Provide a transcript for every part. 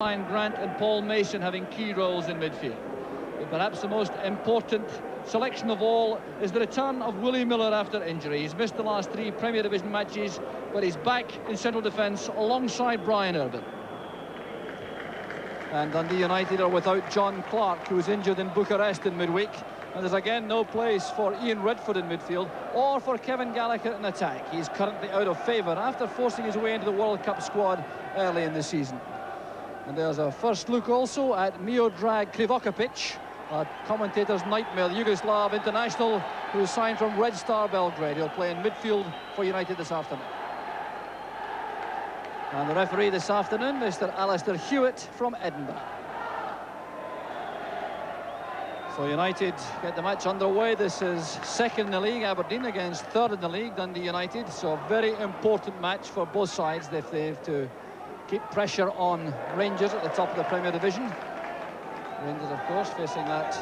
Brian Grant and Paul Mason having key roles in midfield. But perhaps the most important selection of all is the return of Willie Miller after injury. He's missed the last 3 Premier Division matches, but he's back in central defence alongside Brian Irvine. And Dundee United are without John Clark, who was injured in Bucharest in midweek. And there's again no place for Ian Redford in midfield or for Kevin Gallagher in attack. He's currently out of favour after forcing his way into the World Cup squad early in the season. And there's a first look also at Miodrag Krivokapic, a commentator's nightmare, the Yugoslav international who is signed from Red Star Belgrade. He'll play in midfield for United this afternoon. And the referee this afternoon, Mr. Alistair Hewitt from Edinburgh. So United get the match underway. This is second in the league, Aberdeen against third in the league, Dundee United. So a very important match for both sides if they have to keep pressure on Rangers at the top of the Premier Division. Rangers, of course, facing that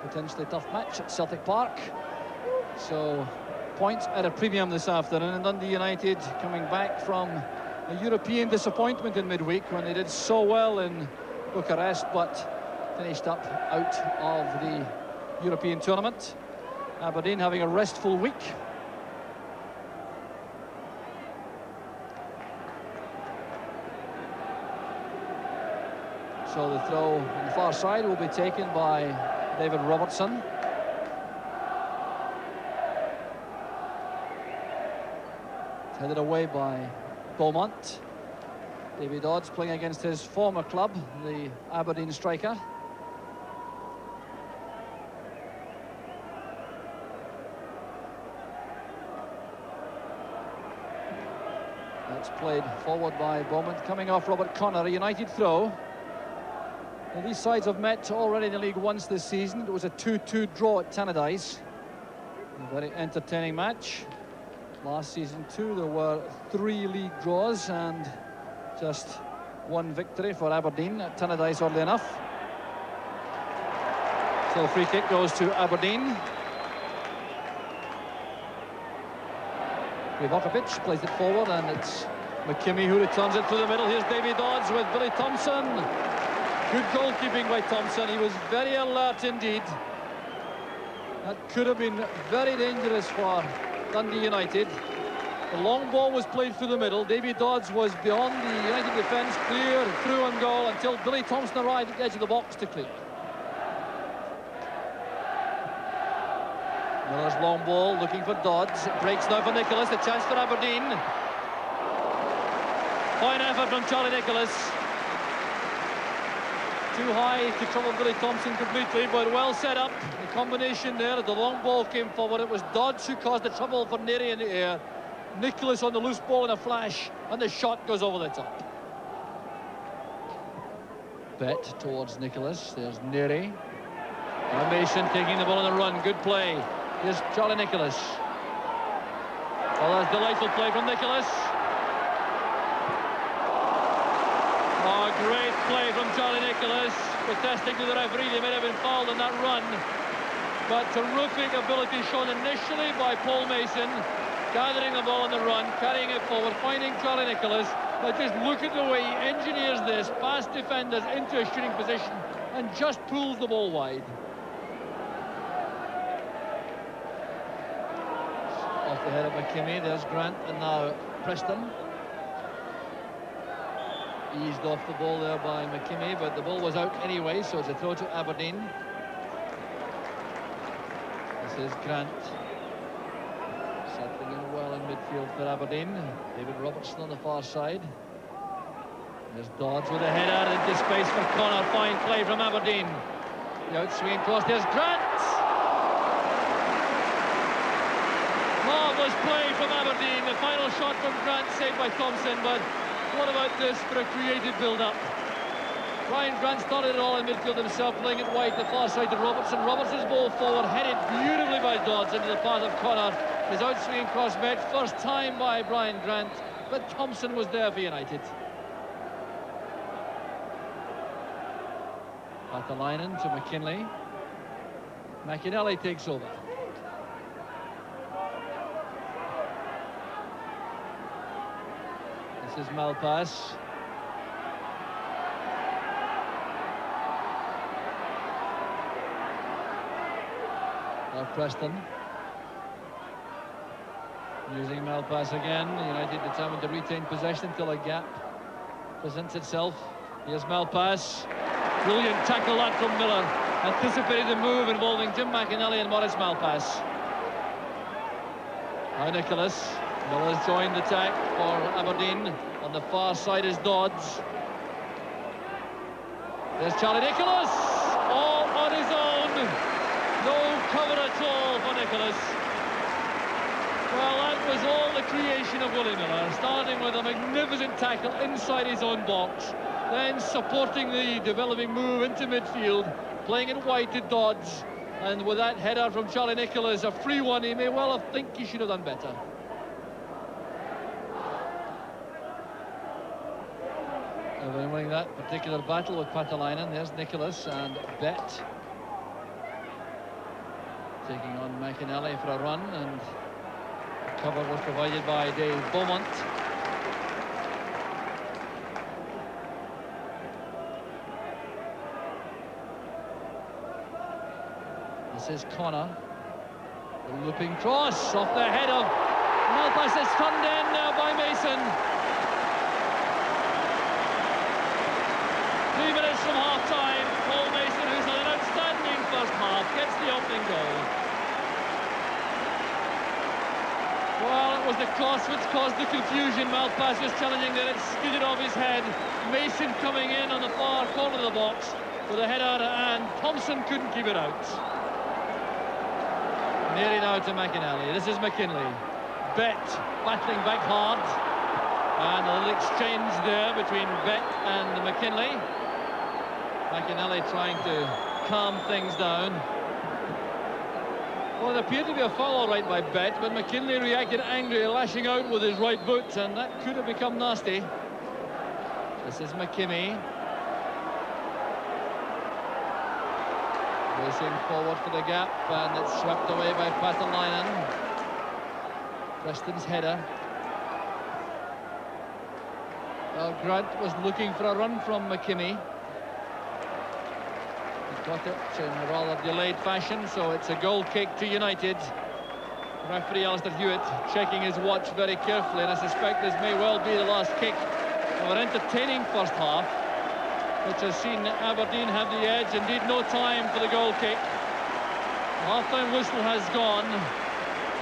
potentially tough match at Celtic Park. So points at a premium this afternoon, and Dundee United coming back from a European disappointment in midweek when they did so well in Bucharest, but finished up out of the European tournament. Aberdeen having a restful week. So the throw on the far side will be taken by David Robertson. It's headed away by Beaumont. Davy Dodds playing against his former club, the Aberdeen striker. That's played forward by Beaumont, coming off Robert Connor, a United throw. Now, these sides have met already in the league once this season. It was a 2-2 draw at Tannadice. A very entertaining match. Last season too, there were 3 league draws and just 1 victory for Aberdeen at Tannadice, oddly enough. So the free kick goes to Aberdeen. Krivokapic plays it forward, and it's McKimmie who returns it through the middle. Here's Davy Dodds with Billy Thompson. Good goalkeeping by Thompson. He was very alert indeed. That could have been very dangerous for Dundee United. The long ball was played through the middle. Davy Dodds was beyond the United defence, clear through on goal until Billy Thompson arrived at the edge of the box to clear. Miller's long ball looking for Dodds. It breaks now for Nicholas. A chance for Aberdeen. Fine effort from Charlie Nicholas. Too high to trouble Billy Thompson completely, but well set up. The combination there, the long ball came forward. It was Dodds who caused the trouble for Neri in the air. Nicholas on the loose ball in a flash, and the shot goes over the top. Bet towards Nicholas. There's Neri. Mason taking the ball on the run. Good play. Here's Charlie Nicholas. Well, that's delightful play from Nicholas. Oh, great play from Charlie Nicholas, protesting to the referee. They may have been fouled on that run, but terrific ability shown initially by Paul Mason, gathering the ball on the run, carrying it forward, finding Charlie Nicholas. But just look at the way he engineers this, past defenders into a shooting position, and just pulls the ball wide. Off the head of McKimmie, there's Grant, and now Preston. Eased off the ball there by McKimmie, but the ball was out anyway, so it's a throw to Aberdeen. This is Grant. Settling in well in midfield for Aberdeen. David Robertson on the far side. There's Dodds with a header into space for Connor. Fine play from Aberdeen. The outswinging cross. There's Grant. Marvellous play from Aberdeen. The final shot from Grant saved by Thompson, but what about this for a creative build-up? Brian Grant started it all in midfield himself, playing it wide, the far side to Robertson. Robertson's ball forward, headed beautifully by Dodds into the path of Connor. His outswinging cross met first time by Brian Grant, but Thompson was there for United. Paatelainen to McKinley. McInally takes over. This is Malpass. Now Preston. Using Malpass again. United determined to retain possession until a gap presents itself. Here's Malpass. Brilliant tackle that from Miller. Anticipated the move involving Jim McInally and Maurice Malpass. Now Nicholas. Miller's joined the attack for Aberdeen. On the far side is Dodds. There's Charlie Nicholas. All on his own. No cover at all for Nicholas. Well, that was all the creation of Willie Miller, starting with a magnificent tackle inside his own box, then supporting the developing move into midfield, playing it wide to Dodds, and with that header from Charlie Nicholas, a free one, he may well have think he should have done better. They've been winning that particular battle with Patalainen. There's Nicholas and Bet taking on McInally for a run, and the cover was provided by Dave Beaumont. This is Connor. The looping cross off the head of Malpass. It's turned in now by Mason. 3 minutes from half-time. Paul Mason, who's had an outstanding first half, gets the opening goal. Well, it was the cross which caused the confusion. Malpass was challenging that it skidded off his head. Mason coming in on the far corner of the box with a header, and Thompson couldn't keep it out. Nearly now to McInally. This is McKinley. Bet battling back hard. And a little exchange there between Bet and McKinley. McInally trying to calm things down. Well, it appeared to be a foul all right by Bet, but McKinley reacted angrily, lashing out with his right boot, and that could have become nasty. This is McKimmie. Racing forward for the gap, and it's swept away by Patalainen. Preston's header. Well, Grant was looking for a run from McKimmie. He got it in a rather delayed fashion, so it's a goal kick to United. Referee Alistair Hewitt checking his watch very carefully, and I suspect this may well be the last kick of an entertaining first half, which has seen Aberdeen have the edge. Indeed, no time for the goal kick. Half-time whistle has gone,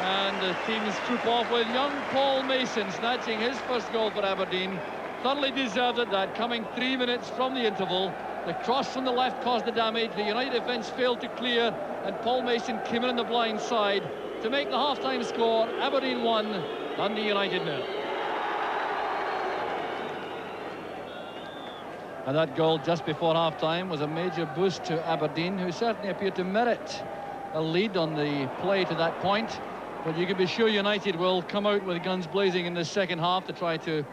and the teams troop off with young Paul Mason snatching his first goal for Aberdeen. Thoroughly deserved it, that, coming 3 minutes from the interval. The cross from the left caused the damage. The United defence failed to clear, and Paul Mason came in on the blind side to make the half-time score. Aberdeen 1, Dundee United 0. And that goal just before half-time was a major boost to Aberdeen, who certainly appeared to merit a lead on the play to that point. But you can be sure United will come out with guns blazing in the second half to try to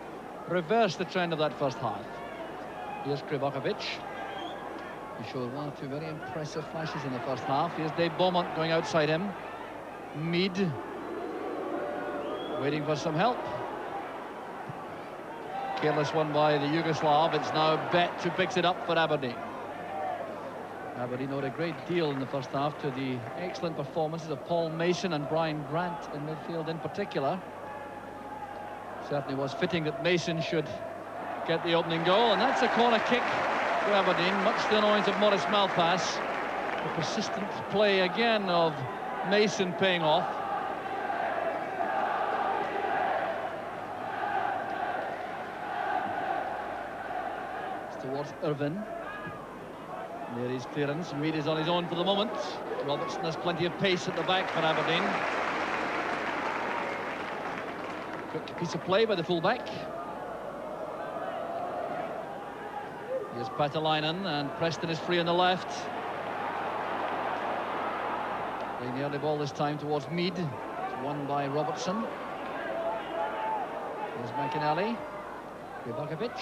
reverse the trend of that first half. Here's Krivokapic. He showed one or two very impressive flashes in the first half. Here's Dave Beaumont going outside him. Mead waiting for some help. Careless one by the Yugoslav. It's now Bet who picks it up for Aberdeen. Aberdeen owed a great deal in the first half to the excellent performances of Paul Mason and Brian Grant in midfield in particular. Certainly was fitting that Mason should get the opening goal, and that's a corner kick for Aberdeen, much to the annoyance of Maurice Malpass. The persistent play again of Mason paying off. It's towards Irvin. There is clearance. Mead is on his own for the moment. Robertson has plenty of pace at the back for Aberdeen. Quick piece of play by the fullback. Here's Patalainen, and Preston is free on the left. Playing the early ball this time towards Mead. It's won by Robertson. Here's McInally. Krivokapic.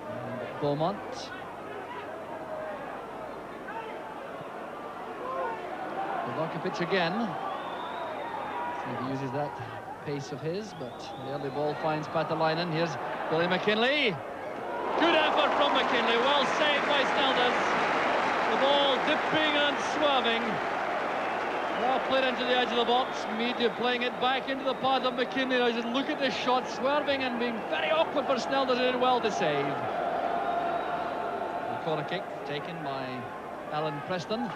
And Beaumont. Krivokapic again. See if he uses that pace of his, but the early ball finds Patalainen. Here's Billy McKinley. Good effort from McKinley, well saved by Snelders. The ball dipping and swerving. Well played into the edge of the box. Media playing it back into the path of McKinley. Now just look at this shot, swerving and being very awkward for Snelders, who did well to save. The corner kick taken by Alan Preston.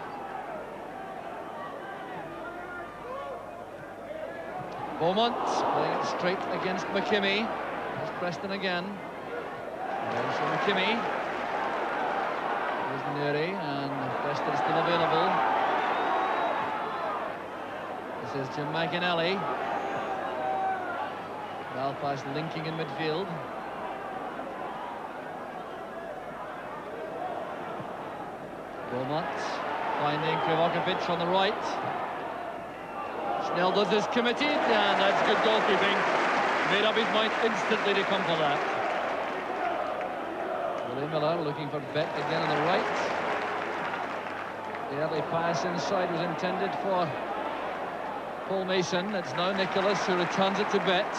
Beaumont playing it straight against McKimmie. There's Preston again. There's McKimmie. There's Neary, and Preston still available. This is Jim McInally. Belfast linking in midfield. Beaumont finding Krivokapic on the right. Snelders is committed, and that's good goalkeeping. Made up his mind instantly to come for that. Willie Miller looking for Bet again on the right. The early pass inside was intended for Paul Mason. It's now Nicholas who returns it to Bet.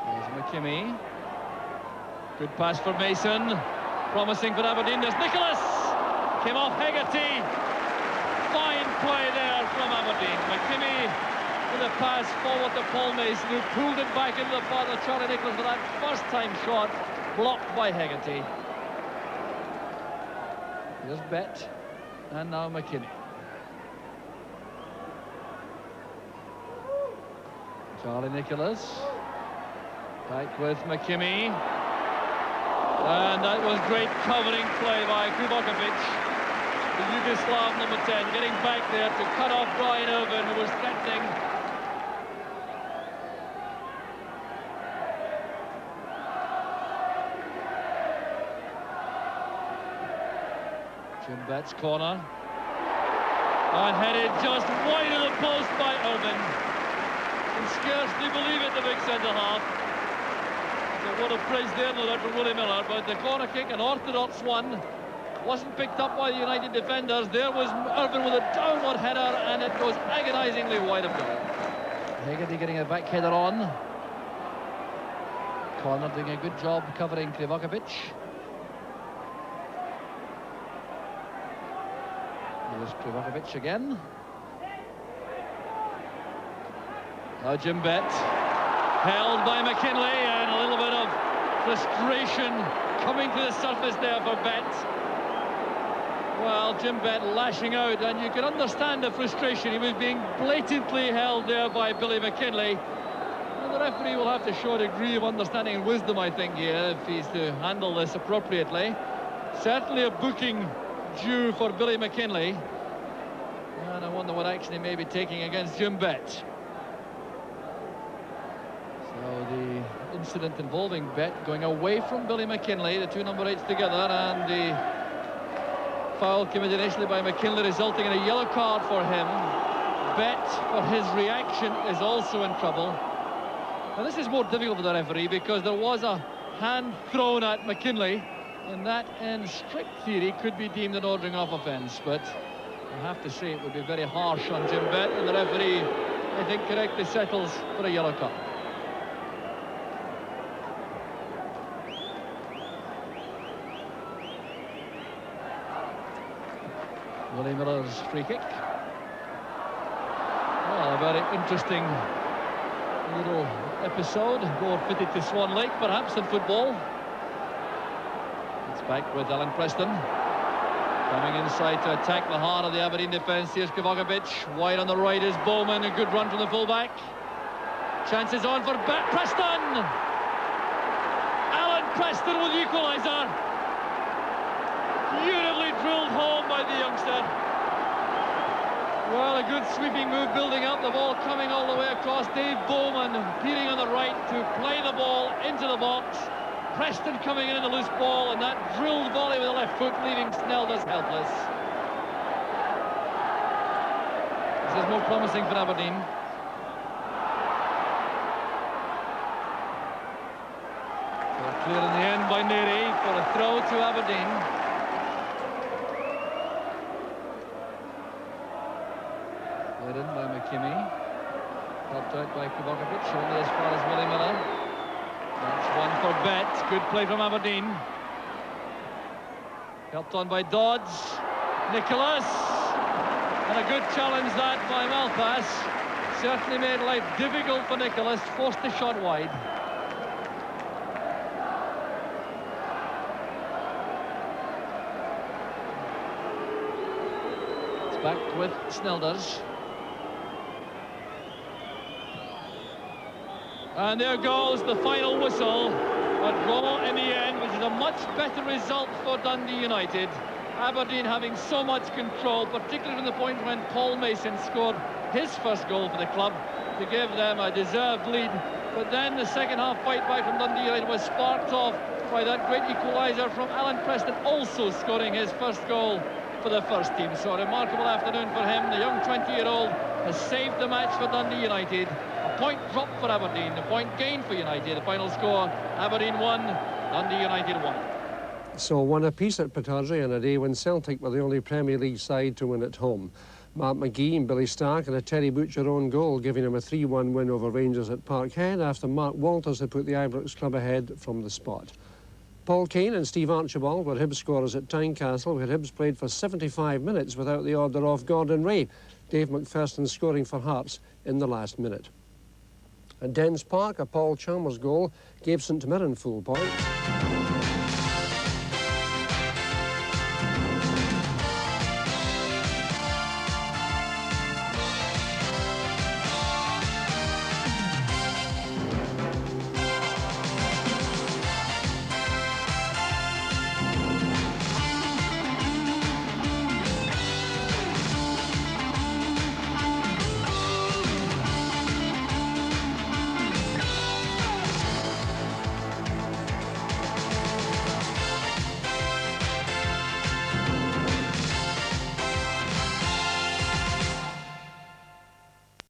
There's McKimmie. Good pass for Mason. Promising for Aberdeen. There's Nicholas. Came off Hegarty. Fine play there from Aberdeen. McKimmie with a pass forward to Paul Mason, who pulled it back into the path of Charlie Nicholas for that first-time shot, blocked by Hegarty. Here's Bet, and now McKinney. Charlie Nicholas, back with McKimmie. And that was great covering play by Krivokapic. The Yugoslav number 10 getting back there to cut off Brian Irvin, who was threatening. Jim Bett's corner. And headed just wide of the post by Irvin. Can scarcely believe it, the big centre-half. So what a praise there, no doubt, for Willie Miller. But the corner kick, an orthodox one, wasn't picked up by the United defenders. There was Irvin with a downward header, and it goes agonisingly wide of goal. Hegarty getting a back header on. Connor doing a good job covering Krivokapic. Here's Krivokapic again. Now Jim Bet, held by McKinley, and a little bit of frustration coming to the surface there for Bet. Well, Jim Bet lashing out, and you can understand the frustration. He was being blatantly held there by Billy McKinley. And the referee will have to show a degree of understanding and wisdom, I think, here, if he's to handle this appropriately. Certainly a booking due for Billy McKinley. And I wonder what action he may be taking against Jim Bet. So the incident involving Bet going away from Billy McKinley, the two number 8s together, and the foul committed initially by McKinley resulting in a yellow card for him. Bet, for his reaction, is also in trouble. Now this is more difficult for the referee because there was a hand thrown at McKinley, and that in strict theory could be deemed an ordering off offence, but I have to say it would be very harsh on Jim Bet, and the referee, I think, correctly settles for a yellow card. Willie Miller's free kick. Well, a very interesting little episode, more fitted to Swan Lake perhaps than football. It's back with Alan Preston. Coming inside to attack the heart of the Aberdeen defence. Here's Krivokapic. Wide on the right is Bowman. A good run from the fullback. Chances on for Preston. Alan Preston with the equaliser. Beautifully drilled home by the youngster. Well, a good sweeping move building up, the ball coming all the way across. Dave Bowman peering on the right to play the ball into the box. Preston coming in the loose ball, and that drilled volley with the left foot, leaving Snelders helpless. This is more promising for Aberdeen. So clear in the end by Neary for a throw to Aberdeen. Led in by McKimmie. Helped out by Krivokapic, only as far as Willie Miller. That's one for Bet. Good play from Aberdeen. Helped on by Dodds. Nicholas. And a good challenge that by Malpass. Certainly made life difficult for Nicholas. Forced the shot wide. It's back with Snelders. And there goes the final whistle. A draw in the end, which is a much better result for Dundee United. Aberdeen having so much control, particularly from the point when Paul Mason scored his first goal for the club to give them a deserved lead. But then the second half fight back from Dundee United was sparked off by that great equaliser from Alan Preston, also scoring his first goal for the first team. So a remarkable afternoon for him. The young 20-year-old has saved the match for Dundee United. A point drop for Aberdeen, a point gain for United. The final score, Aberdeen 1, Dundee United 1. So one apiece at Pittodrie on a day when Celtic were the only Premier League side to win at home. Mark McGee and Billy Stark had a Terry Butcher own goal, giving him a 3-1 win over Rangers at Parkhead after Mark Walters had put the Ibrox club ahead from the spot. Paul Kane and Steve Archibald were Hibs scorers at Tynecastle, where Hibs played for 75 minutes without the order of Gordon Ray, Dave McPherson scoring for Hearts in the last minute. At Dens Park, a Paul Chalmers goal gave St Mirren full point.